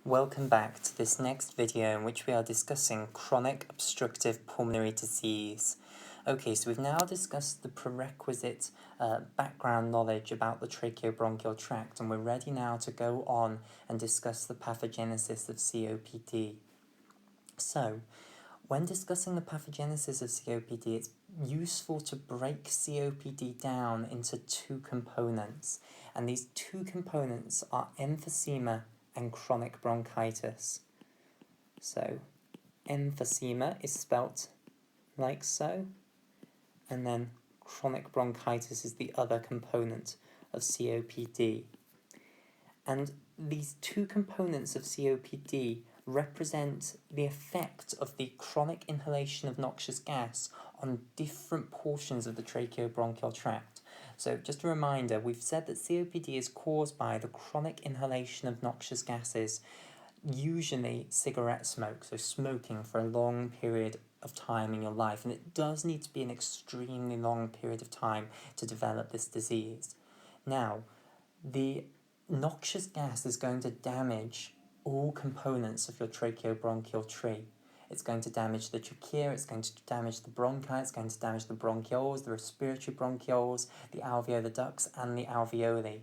Welcome back to this next video in which we are discussing chronic obstructive pulmonary disease. Okay, so we've now discussed the prerequisite background knowledge about the tracheobronchial tract, and we're ready now to go on and discuss the pathogenesis of COPD. So, when discussing the pathogenesis of COPD, it's useful to break COPD down into two components, and these two components are emphysema and chronic bronchitis. So, emphysema is spelt like so, and then chronic bronchitis is the other component of COPD. And these two components of COPD represent the effect of the chronic inhalation of noxious gas on different portions of the tracheobronchial tract. So just a reminder, we've said that COPD is caused by the chronic inhalation of noxious gases, usually cigarette smoke, so smoking for a long period of time in your life, and it does need to be an extremely long period of time to develop this disease. Now, the noxious gas is going to damage all components of your tracheobronchial tree. It's going to damage the trachea, it's going to damage the bronchi, it's going to damage the bronchioles, the respiratory bronchioles, the alveolar ducts, and the alveoli.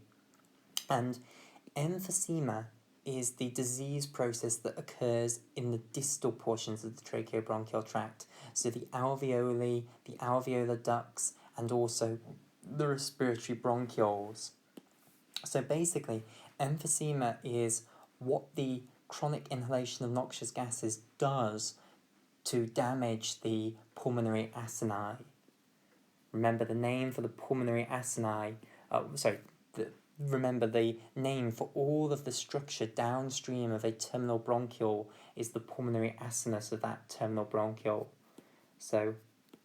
And emphysema is the disease process that occurs in the distal portions of the tracheobronchial tract. So the alveoli, the alveolar ducts, and also the respiratory bronchioles. So basically, emphysema is what the chronic inhalation of noxious gases does to damage the pulmonary acini. Remember the name for the pulmonary acini, remember the name for all of the structure downstream of a terminal bronchiole is the pulmonary acinus of that terminal bronchiole. So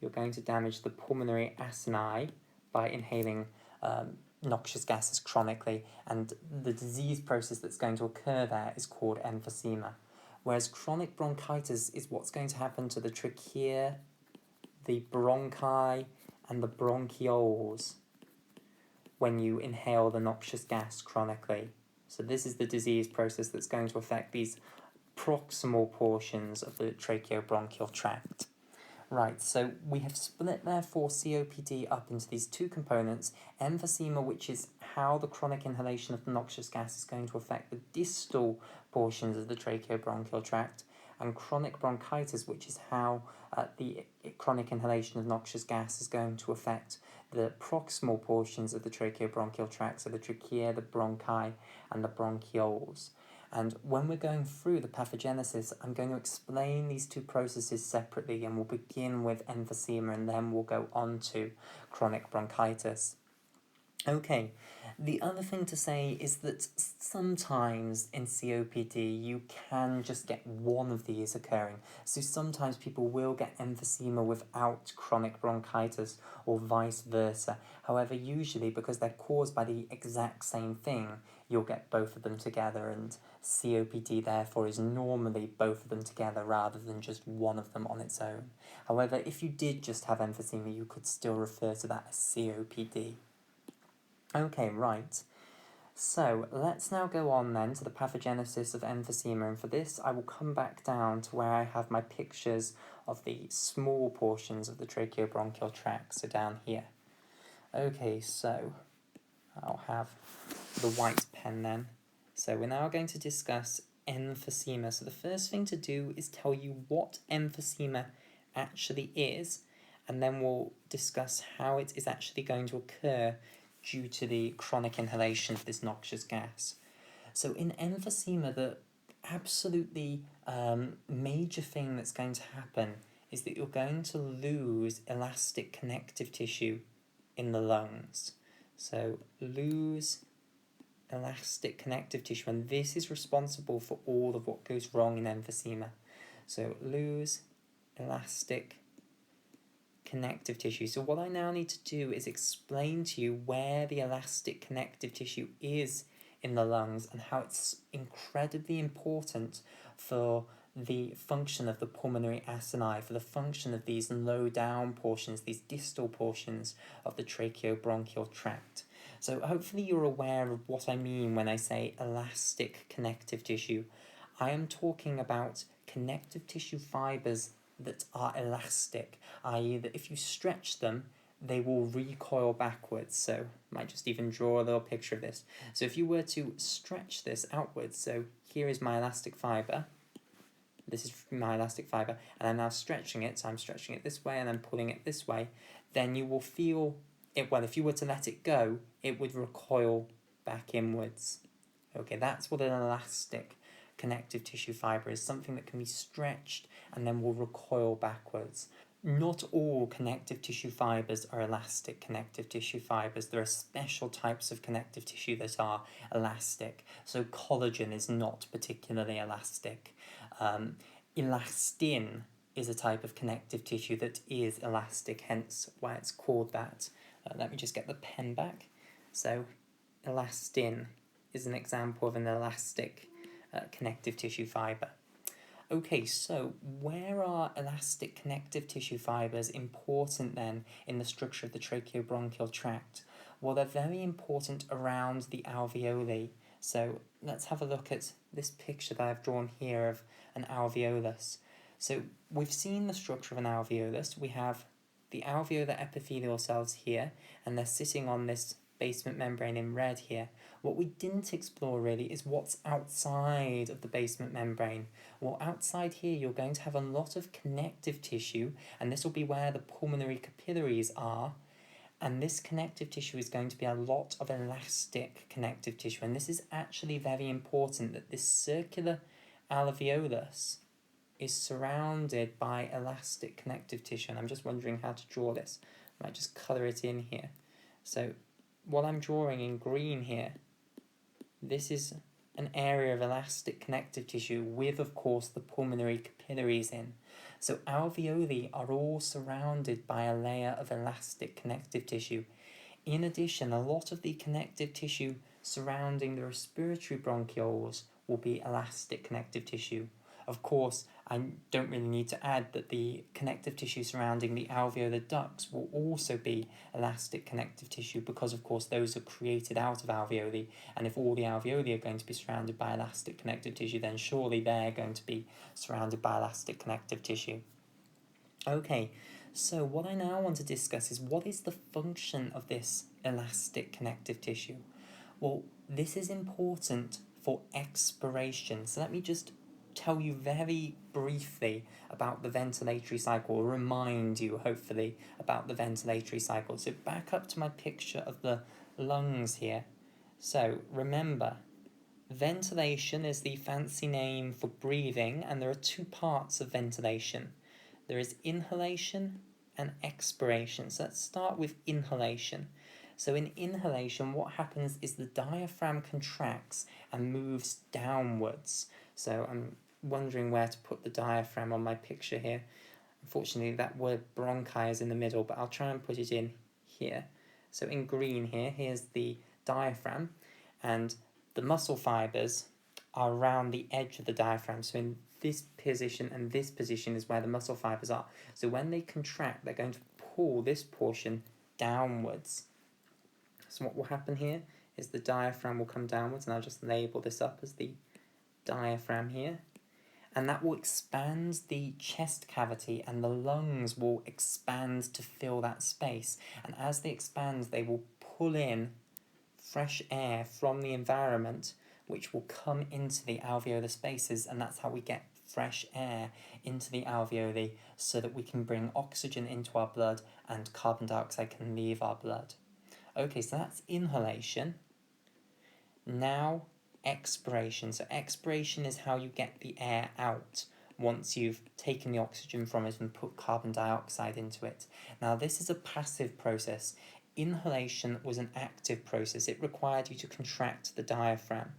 you're going to damage the pulmonary acini by inhaling noxious gases chronically, and the disease process that's going to occur there is called emphysema. Whereas chronic bronchitis is what's going to happen to the trachea, the bronchi, and the bronchioles when you inhale the noxious gas chronically. So this is the disease process that's going to affect these proximal portions of the tracheobronchial tract. Right, so we have split therefore COPD up into these two components, emphysema, which is how the chronic inhalation of the noxious gas is going to affect the distal portions of the tracheobronchial tract, and chronic bronchitis, which is how the chronic inhalation of noxious gas is going to affect the proximal portions of the tracheobronchial tract, so the trachea, the bronchi, and the bronchioles. And when we're going through the pathogenesis, I'm going to explain these two processes separately, and we'll begin with emphysema and then we'll go on to chronic bronchitis. Okay, the other thing to say is that sometimes in COPD you can just get one of these occurring. So sometimes people will get emphysema without chronic bronchitis or vice versa. However, usually because they're caused by the exact same thing, you'll get both of them together, and COPD therefore is normally both of them together rather than just one of them on its own. However, if you did just have emphysema, you could still refer to that as COPD. Okay, right. So let's now go on then to the pathogenesis of emphysema, and for this I will come back down to where I have my pictures of the small portions of the tracheobronchial tract, so down here. Okay, so I'll have the white pen then. So we're now going to discuss emphysema. So the first thing to do is tell you what emphysema actually is, and then we'll discuss how it is actually going to occur due to the chronic inhalation of this noxious gas. So in emphysema, the absolutely major thing that's going to happen is that you're going to lose elastic connective tissue in the lungs. So lose elastic connective tissue, and this is responsible for all of what goes wrong in emphysema. So lose elastic connective tissue. So what I now need to do is explain to you where the elastic connective tissue is in the lungs and how it's incredibly important for the function of the pulmonary acini, for the function of these low down portions, these distal portions of the tracheobronchial tract. So hopefully you're aware of what I mean when I say elastic connective tissue. I am talking about connective tissue fibers that are elastic, i.e. that if you stretch them, they will recoil backwards. So I might just even draw a little picture of this. So if you were to stretch this outwards, so here is my elastic fiber, this is my elastic fiber, and I'm now stretching it, so I'm stretching it this way and then pulling it this way, then you will feel it, well, if you were to let it go, it would recoil back inwards. Okay, that's what an elastic connective tissue fiber is, something that can be stretched and then will recoil backwards. Not all connective tissue fibers are elastic connective tissue fibers. There are special types of connective tissue that are elastic. So collagen is not particularly elastic. Elastin is a type of connective tissue that is elastic, hence why it's called that. Let me just get the pen back. So elastin is an example of an elastic connective tissue fiber. Okay, so where are elastic connective tissue fibers important then in the structure of the tracheobronchial tract? Well, they're very important around the alveoli. So let's have a look at this picture that I've drawn here of an alveolus. So we've seen the structure of an alveolus. We have the alveolar epithelial cells here, and they're sitting on this basement membrane in red here. What we didn't explore really is what's outside of the basement membrane. Well, outside here you're going to have a lot of connective tissue, and this will be where the pulmonary capillaries are, and this connective tissue is going to be a lot of elastic connective tissue, and this is actually very important, that this circular alveolus is surrounded by elastic connective tissue, and I'm just wondering how to draw this. I might just colour it in here. So what I'm drawing in green here, this is an area of elastic connective tissue with, of course, the pulmonary capillaries in. So alveoli are all surrounded by a layer of elastic connective tissue. In addition, a lot of the connective tissue surrounding the respiratory bronchioles will be elastic connective tissue. Of course, I don't really need to add that the connective tissue surrounding the alveolar ducts will also be elastic connective tissue, because of course those are created out of alveoli, and if all the alveoli are going to be surrounded by elastic connective tissue, then surely they're going to be surrounded by elastic connective tissue. Okay, so what I now want to discuss is what is the function of this elastic connective tissue? Well, this is important for expiration. So let me just tell you very briefly about the ventilatory cycle, or remind you, hopefully, about the ventilatory cycle. So back up to my picture of the lungs here. So remember, ventilation is the fancy name for breathing, and there are two parts of ventilation. There is inhalation and expiration. So let's start with inhalation. So in inhalation, what happens is the diaphragm contracts and moves downwards. So I'm wondering where to put the diaphragm on my picture here. Unfortunately, that word bronchi is in the middle, but I'll try and put it in here. So in green here, here's the diaphragm, and the muscle fibers are around the edge of the diaphragm. So in this position and this position is where the muscle fibers are. So when they contract, they're going to pull this portion downwards. So what will happen here is the diaphragm will come downwards, and I'll just label this up as the diaphragm here. And that will expand the chest cavity, and the lungs will expand to fill that space. And as they expand, they will pull in fresh air from the environment, which will come into the alveolar spaces, and that's how we get fresh air into the alveoli, so that we can bring oxygen into our blood and carbon dioxide can leave our blood. Okay, so that's inhalation. Now expiration. So expiration is how you get the air out once you've taken the oxygen from it and put carbon dioxide into it. Now this is a passive process. Inhalation was an active process. It required you to contract the diaphragm.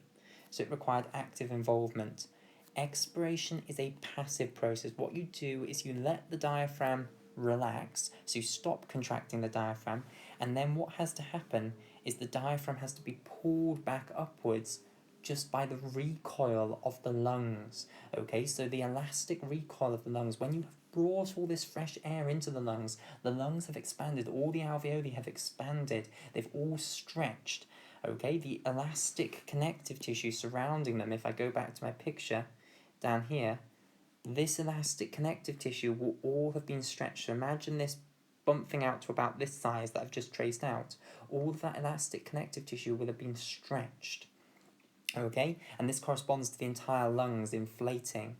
So it required active involvement. Expiration is a passive process. What you do is you let the diaphragm relax, so you stop contracting the diaphragm, and then what has to happen is the diaphragm has to be pulled back upwards just by the recoil of the lungs. Okay, so the elastic recoil of the lungs, when you have brought all this fresh air into the lungs have expanded, all the alveoli have expanded, they've all stretched. Okay, the elastic connective tissue surrounding them, if I go back to my picture, down here, this elastic connective tissue will all have been stretched. So imagine this bumping out to about this size that I've just traced out. All of that elastic connective tissue will have been stretched. Okay, and this corresponds to the entire lungs inflating.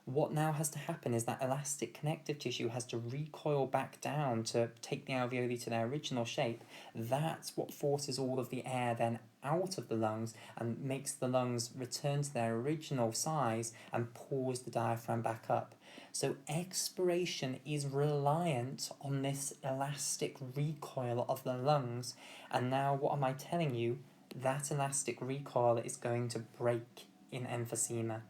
What now has to happen is that elastic connective tissue has to recoil back down to take the alveoli to their original shape. That's what forces all of the air then out of the lungs and makes the lungs return to their original size and pulls the diaphragm back up. So expiration is reliant on this elastic recoil of the lungs. And now what am I telling you? That elastic recoil is going to break in emphysema.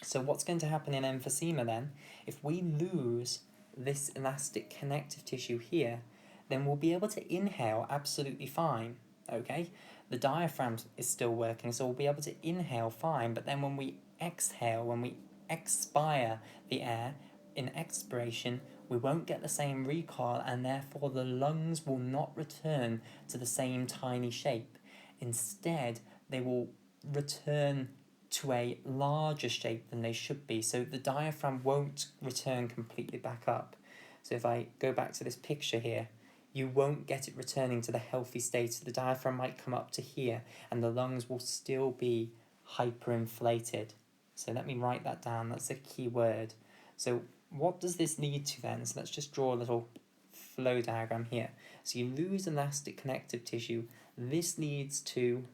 So what's going to happen in emphysema then? If we lose this elastic connective tissue here, then we'll be able to inhale absolutely fine, okay? The diaphragm is still working, so we'll be able to inhale fine, but then when we exhale, when we expire the air in expiration, we won't get the same recoil, and therefore the lungs will not return to the same tiny shape. Instead, they will return to a larger shape than they should be, so the diaphragm won't return completely back up. So if I go back to this picture here, you won't get it returning to the healthy state. So the diaphragm might come up to here and the lungs will still be hyperinflated. So let me write that down, that's a key word. So what does this lead to then? So let's just draw a little flow diagram here. So you lose elastic connective tissue. This leads to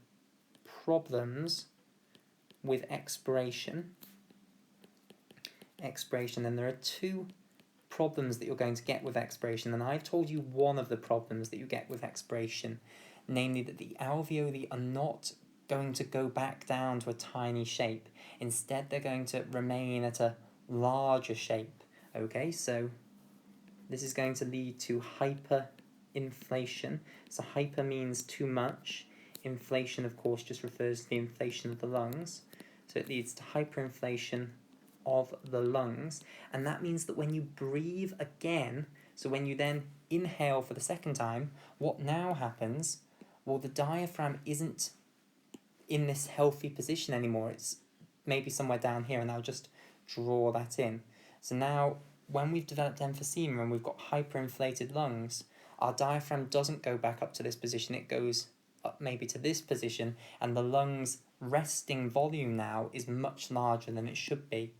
problems with expiration, and there are two problems that you're going to get with expiration, and I've told you one of the problems that you get with expiration, namely that the alveoli are not going to go back down to a tiny shape. Instead, they're going to remain at a larger shape. Okay, so this is going to lead to hyperinflation. So hyper means too much. Inflation, of course, just refers to the inflation of the lungs. So it leads to hyperinflation of the lungs. And that means that when you breathe again, so when you then inhale for the second time, what now happens? Well, the diaphragm isn't in this healthy position anymore. It's maybe somewhere down here, and I'll just draw that in. So now, when we've developed emphysema and we've got hyperinflated lungs, our diaphragm doesn't go back up to this position, it goes up maybe to this position, and the lungs' resting volume now is much larger than it should be.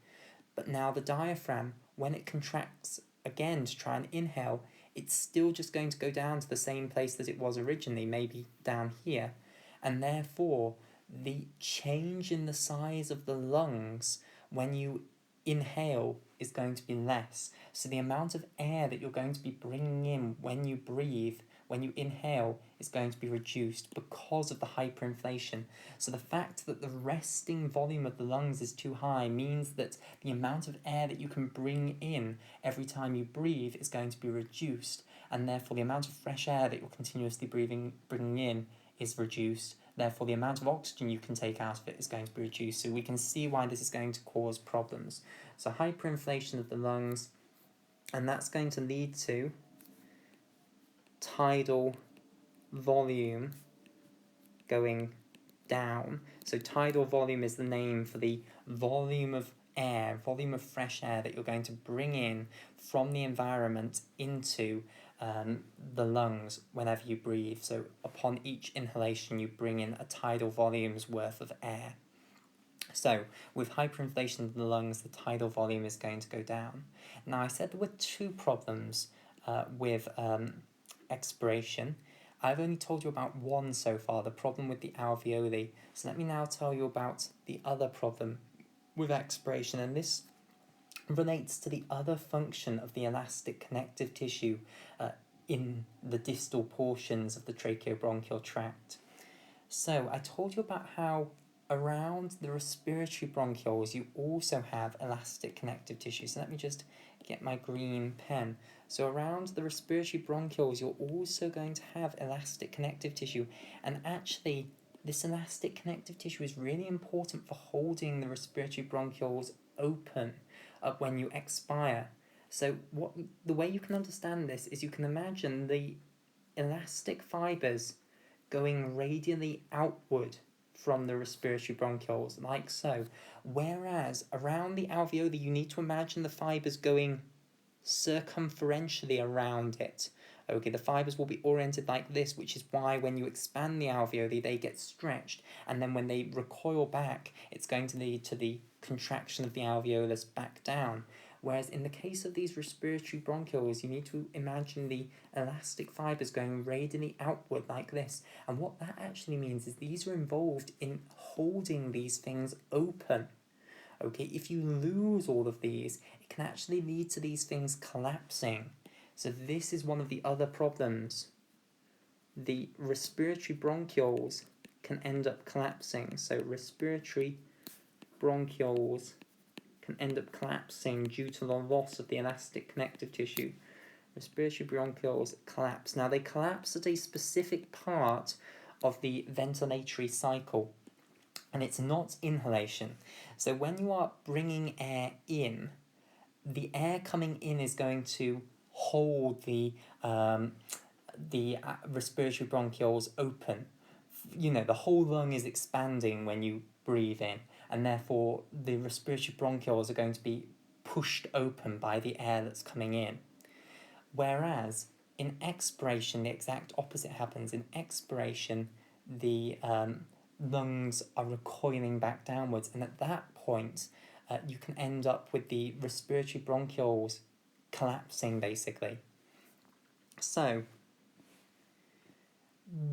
But now the diaphragm, when it contracts again to try and inhale, it's still just going to go down to the same place that it was originally, maybe down here. And therefore, the change in the size of the lungs when you inhale is going to be less. So the amount of air that you're going to be bringing in when you breathe, when you inhale, is going to be reduced because of the hyperinflation. So the fact that the resting volume of the lungs is too high means that the amount of air that you can bring in every time you breathe is going to be reduced, and therefore the amount of fresh air that you're continuously bringing in is reduced. Therefore, the amount of oxygen you can take out of it is going to be reduced. So we can see why this is going to cause problems. So hyperinflation of the lungs, and that's going to lead to tidal volume going down. So tidal volume is the name for the volume of air, volume of fresh air that you're going to bring in from the environment into the lungs whenever you breathe. So upon each inhalation you bring in a tidal volume's worth of air. So with hyperinflation of the lungs, the tidal volume is going to go down. Now I said there were two problems with expiration. I've only told you about one so far, the problem with the alveoli. So let me now tell you about the other problem with expiration, and this relates to the other function of the elastic connective tissue in the distal portions of the tracheobronchial tract. So I told you about how around the respiratory bronchioles you also have elastic connective tissue. So let me just get my green pen. So around the respiratory bronchioles you're also going to have elastic connective tissue, and actually this elastic connective tissue is really important for holding the respiratory bronchioles open when you expire. So the way you can understand this is you can imagine the elastic fibers going radially outward from the respiratory bronchioles, like so. Whereas around the alveoli, you need to imagine the fibres going circumferentially around it. Okay, the fibres will be oriented like this, which is why when you expand the alveoli, they get stretched, and then when they recoil back, it's going to lead to the contraction of the alveolus back down. Whereas in the case of these respiratory bronchioles, you need to imagine the elastic fibres going radially outward like this. And what that actually means is these are involved in holding these things open. Okay, if you lose all of these, it can actually lead to these things collapsing. So this is one of the other problems. The respiratory bronchioles can end up collapsing. So respiratory bronchioles can end up collapsing due to the loss of the elastic connective tissue. Respiratory bronchioles collapse. Now they collapse at a specific part of the ventilatory cycle, and it's not inhalation. So when you are bringing air in, the air coming in is going to hold the respiratory bronchioles open. You know, the whole lung is expanding when you breathe in, and therefore the respiratory bronchioles are going to be pushed open by the air that's coming in. Whereas in expiration, the exact opposite happens. In expiration, the lungs are recoiling back downwards, and at that point, you can end up with the respiratory bronchioles collapsing, basically. So,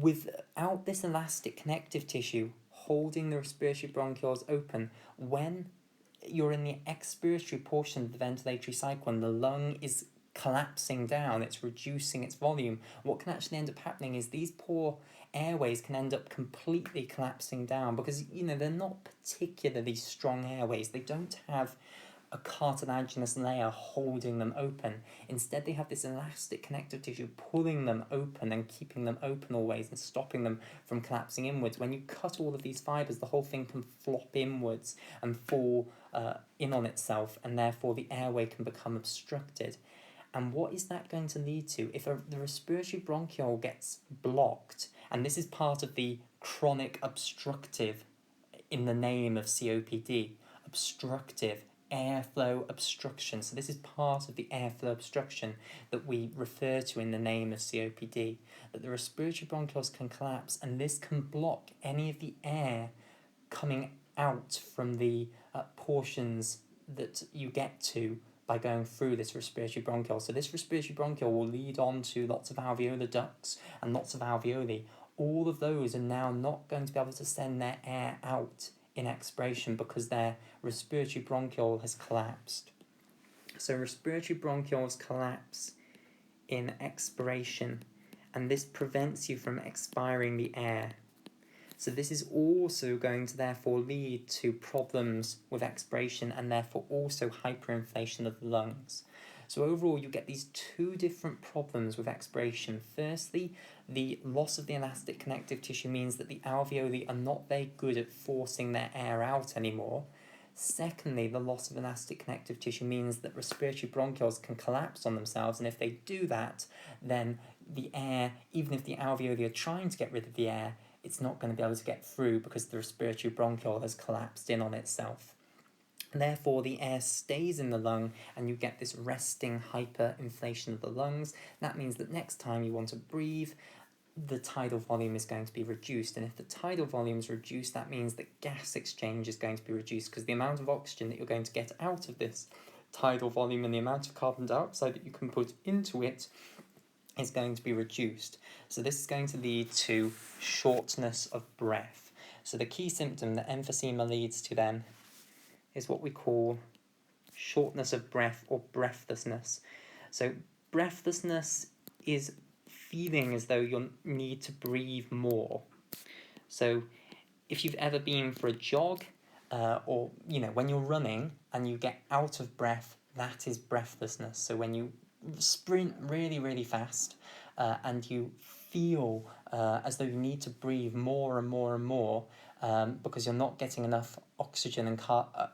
without this elastic connective tissue holding the respiratory bronchioles open, when you're in the expiratory portion of the ventilatory cycle and the lung is collapsing down, it's reducing its volume, what can actually end up happening is these poor airways can end up completely collapsing down, because they're not particularly strong airways. They don't have a cartilaginous layer holding them open. Instead, they have this elastic connective tissue pulling them open and keeping them open always and stopping them from collapsing inwards. When you cut all of these fibres, the whole thing can flop inwards and fall in on itself, and therefore the airway can become obstructed. And what is that going to lead to? If the respiratory bronchiole gets blocked, and this is part of the chronic obstructive in the name of COPD, obstructive airflow obstruction. So this is part of the airflow obstruction that we refer to in the name of COPD, that the respiratory bronchioles can collapse, and this can block any of the air coming out from the portions that you get to by going through this respiratory bronchiole. So this respiratory bronchiole will lead on to lots of alveolar ducts and lots of alveoli. All of those are now not going to be able to send their air out in expiration because their respiratory bronchiole has collapsed. So respiratory bronchioles collapse in expiration, and this prevents you from expiring the air. So this is also going to therefore lead to problems with expiration and therefore also hyperinflation of the lungs. So overall, you get these two different problems with expiration. Firstly, the loss of the elastic connective tissue means that the alveoli are not very good at forcing their air out anymore. Secondly, the loss of elastic connective tissue means that respiratory bronchioles can collapse on themselves, and if they do that, then the air, even if the alveoli are trying to get rid of the air, it's not going to be able to get through because the respiratory bronchiole has collapsed in on itself. Therefore, the air stays in the lung and you get this resting hyperinflation of the lungs. That means that next time you want to breathe, the tidal volume is going to be reduced. And if the tidal volume is reduced, that means that gas exchange is going to be reduced because the amount of oxygen that you're going to get out of this tidal volume and the amount of carbon dioxide that you can put into it is going to be reduced. So this is going to lead to shortness of breath. So the key symptom that emphysema leads to then is what we call shortness of breath or breathlessness. So breathlessness is feeling as though you need to breathe more. So if you've ever been for a jog or when you're running and you get out of breath, that is breathlessness. So when you sprint really, really fast and you feel as though you need to breathe more and more and more because you're not getting enough oxygen and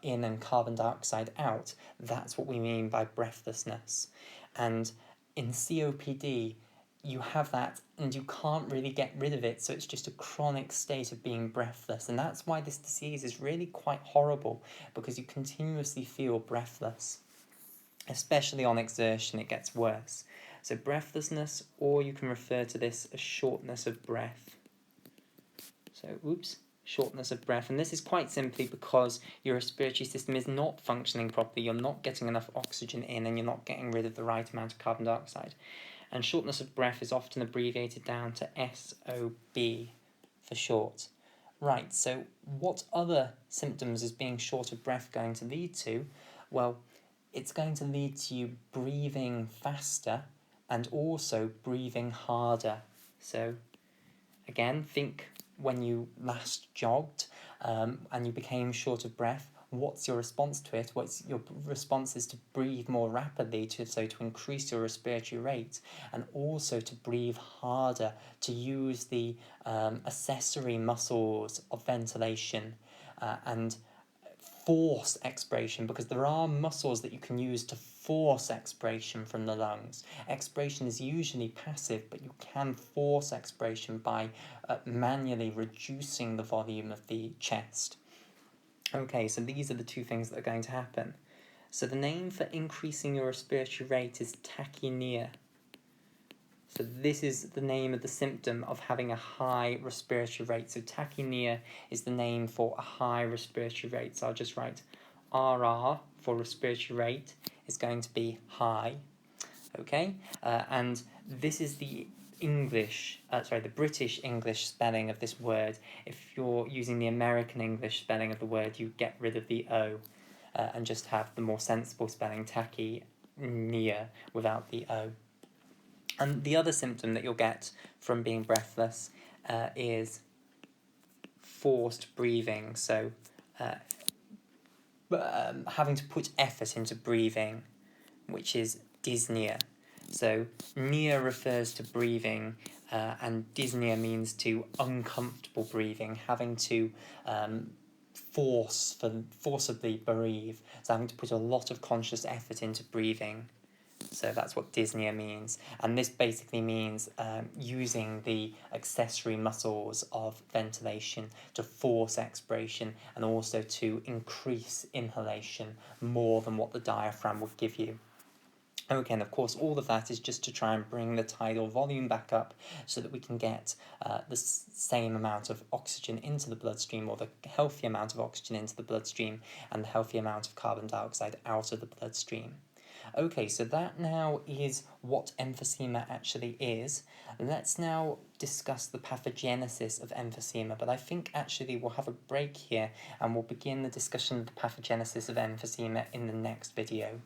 in and carbon dioxide out, that's what we mean by breathlessness. And in COPD, you have that and you can't really get rid of it, so it's just a chronic state of being breathless. And that's why this disease is really quite horrible, because you continuously feel breathless. Especially on exertion, it gets worse. So breathlessness, or you can refer to this as shortness of breath. So, shortness of breath. And this is quite simply because your respiratory system is not functioning properly, you're not getting enough oxygen in, and you're not getting rid of the right amount of carbon dioxide. And shortness of breath is often abbreviated down to SOB for short. Right, so what other symptoms is being short of breath going to lead to? Well, it's going to lead to you breathing faster and also breathing harder. So again, think when you last jogged and you became short of breath, what's your response to it? What's your response is to breathe more rapidly, to increase your respiratory rate, and also to breathe harder, to use the accessory muscles of ventilation and force expiration, because there are muscles that you can use to force expiration from the lungs. Expiration is usually passive, but you can force expiration by manually reducing the volume of the chest. Okay, so these are the two things that are going to happen. So the name for increasing your respiratory rate is tachypnea. So this is the name of the symptom of having a high respiratory rate. So tachypnea is the name for a high respiratory rate. So I'll just write RR for respiratory rate is going to be high. Okay, and this is the the British English spelling of this word. If you're using the American English spelling of the word, you get rid of the O and just have the more sensible spelling, tachypnea, without the O. And the other symptom that you'll get from being breathless is forced breathing. So having to put effort into breathing, which is dyspnea. So nia refers to breathing, and dyspnea means to uncomfortable breathing, having to forcibly breathe. So having to put a lot of conscious effort into breathing. So that's what dyspnea means. And this basically means using the accessory muscles of ventilation to force expiration and also to increase inhalation more than what the diaphragm would give you. Okay, and of course all of that is just to try and bring the tidal volume back up so that we can get the same amount of oxygen into the bloodstream, or the healthy amount of oxygen into the bloodstream, and the healthy amount of carbon dioxide out of the bloodstream. Okay, so that now is what emphysema actually is. Let's now discuss the pathogenesis of emphysema, but I think actually we'll have a break here and we'll begin the discussion of the pathogenesis of emphysema in the next video.